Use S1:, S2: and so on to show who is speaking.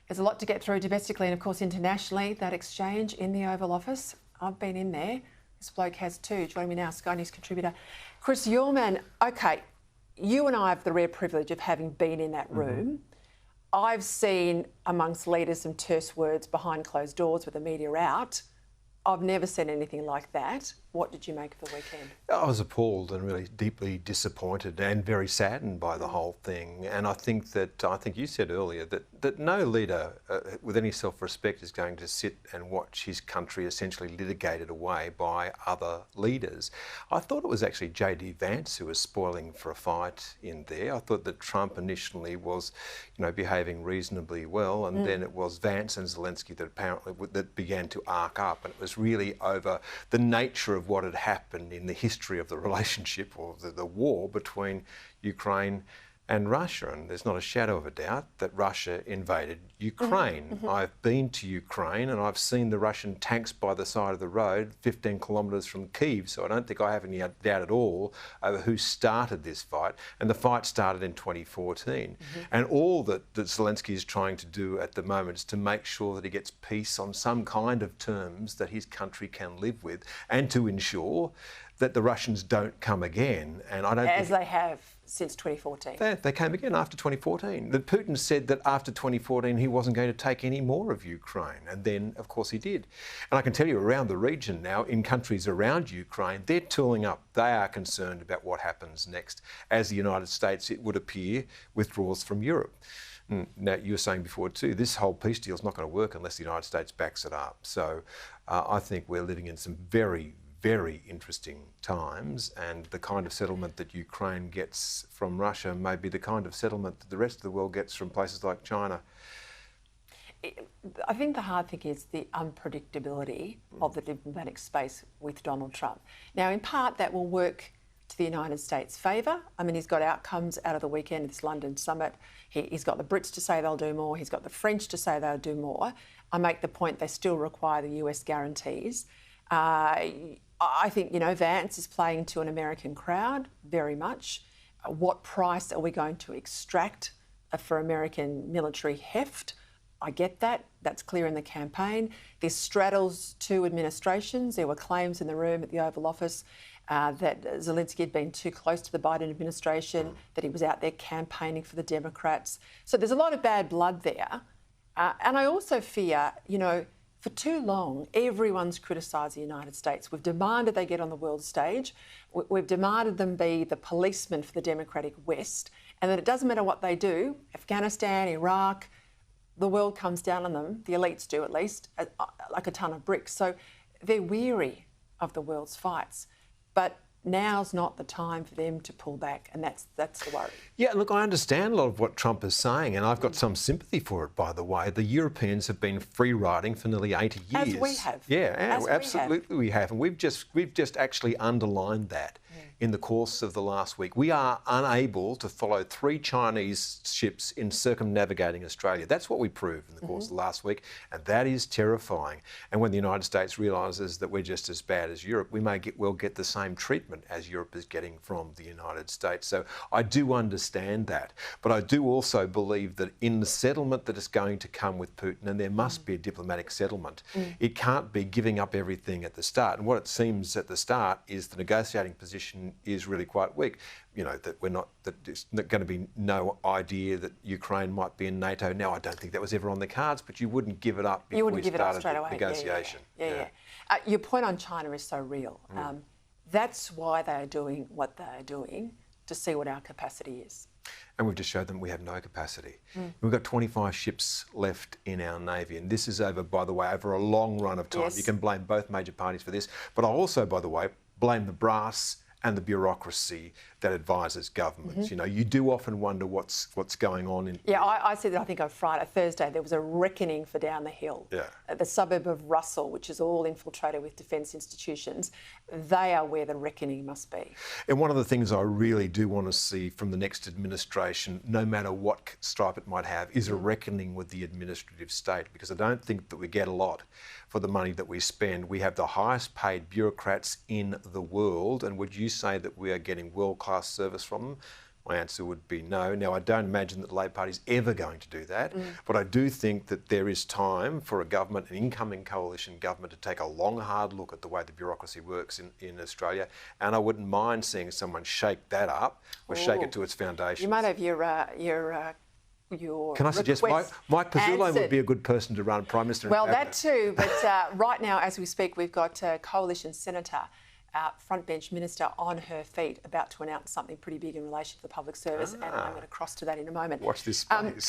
S1: There's a lot to get through domestically and, of course, internationally. That exchange in the Oval Office, I've been in there. This bloke has too. Joining me now, Sky News contributor Chris Uhlmann. OK, you and I have the rare privilege of having been in that room. I've seen amongst leaders some terse words behind closed doors with the media out. I've never seen anything like that. What did you make of the weekend?
S2: I was appalled and really deeply disappointed and very saddened by the whole thing. And I think you said earlier that no leader with any self-respect is going to sit and watch his country essentially litigated away by other leaders. I thought it was actually J.D. Vance who was spoiling for a fight in there. I thought that Trump initially was, behaving reasonably well, and then it was Vance and Zelensky that began to arc up, and it was really over the nature of what had happened in the history of the relationship or the war between Ukraine and Russia. And there's not a shadow of a doubt that Russia invaded Ukraine. I've been to Ukraine and I've seen the Russian tanks by the side of the road 15 kilometres from Kyiv, so I don't think I have any doubt at all over who started this fight. And the fight started in 2014. And all that Zelensky is trying to do at the moment is to make sure that he gets peace on some kind of terms that his country can live with, and to ensure that the Russians don't come again. And I don't
S1: As they have since 2014.
S2: They came again after 2014. That Putin said that after 2014 he wasn't going to take any more of Ukraine, and then of course he did. And I can tell you around the region now, in countries around Ukraine, they're tooling up. They are concerned about what happens next as the United States, it would appear, withdraws from Europe. Now, you were saying before too, this whole peace deal is not going to work unless the United States backs it up. So I think we're living in some very interesting times, and the kind of settlement that Ukraine gets from Russia may be the kind of settlement that the rest of the world gets from places like China.
S1: I think the hard thing is the unpredictability of the diplomatic space with Donald Trump. Now, in part, that will work to the United States' favour. I mean, he's got outcomes out of the weekend of this London summit. He's got the Brits to say they'll do more. He's got the French to say they'll do more. I make the point they still require the US guarantees. I think, Vance is playing to an American crowd very much. What price are we going to extract for American military heft? I get that. That's clear in the campaign. This straddles two administrations. There were claims in the room at the Oval Office that Zelensky had been too close to the Biden administration, that he was out there campaigning for the Democrats. So there's a lot of bad blood there. And I also fear, for too long, everyone's criticised the United States. We've demanded they get on the world stage. We've demanded them be the policeman for the democratic West, and that it doesn't matter what they do, Afghanistan, Iraq, the world comes down on them, the elites do at least, like a ton of bricks. So they're weary of the world's fights. But now's not the time for them to pull back, and that's the worry.
S2: Yeah, look, I understand a lot of what Trump is saying, and I've got some sympathy for it, by the way. The Europeans have been free-riding for nearly 80 years.
S1: As we have.
S2: Yeah, absolutely we have. And we've just actually underlined that in the course of the last week. We are unable to follow 3 Chinese ships in circumnavigating Australia. That's what we proved in the course of the last week, and that is terrifying. And when the United States realises that we're just as bad as Europe, we may well get the same treatment as Europe is getting from the United States. So I do understand that. But I do also believe that in the settlement that is going to come with Putin, and there must be a diplomatic settlement, it can't be giving up everything at the start. And what it seems at the start is the negotiating position is really quite weak. That there's going to be no idea that Ukraine might be in NATO. Now, I don't think that was ever on the cards, but you wouldn't give it up before you started the negotiation.
S1: Yeah. Your point on China is so real. That's why they are doing what they are doing, to see what our capacity is.
S2: And we've just showed them we have no capacity. We've got 25 ships left in our Navy, and this is over, by the way, over a long run of time.
S1: Yes.
S2: You can blame both major parties for this, but I also, by the way, blame the brass and the bureaucracy that advises governments. You do often wonder what's going on in...
S1: Yeah, I said that, I think on Thursday, there was a reckoning for down the hill.
S2: Yeah.
S1: The suburb of Russell, which is all infiltrated with defence institutions, they are where the reckoning must be.
S2: And one of the things I really do want to see from the next administration, no matter what stripe it might have, is a reckoning with the administrative state, because I don't think that we get a lot for the money that we spend. We have the highest paid bureaucrats in the world, and would you say that we are getting world-class service from them? my answer would be no. Now, I don't imagine that the Labor Party is ever going to do that, but I do think that there is time for a government, an incoming coalition government, to take a long, hard look at the way the bureaucracy works in Australia, and I wouldn't mind seeing someone shake that up or shake it to its foundations.
S1: You might have your
S2: Can I suggest Mike Pizzullo would be a good person to run Prime Minister?
S1: Well, that too, but right now, as we speak, we've got a Coalition Senator, frontbench minister, on her feet, about to announce something pretty big in relation to the public service, and I'm going to cross to that in a moment.
S2: Watch this space.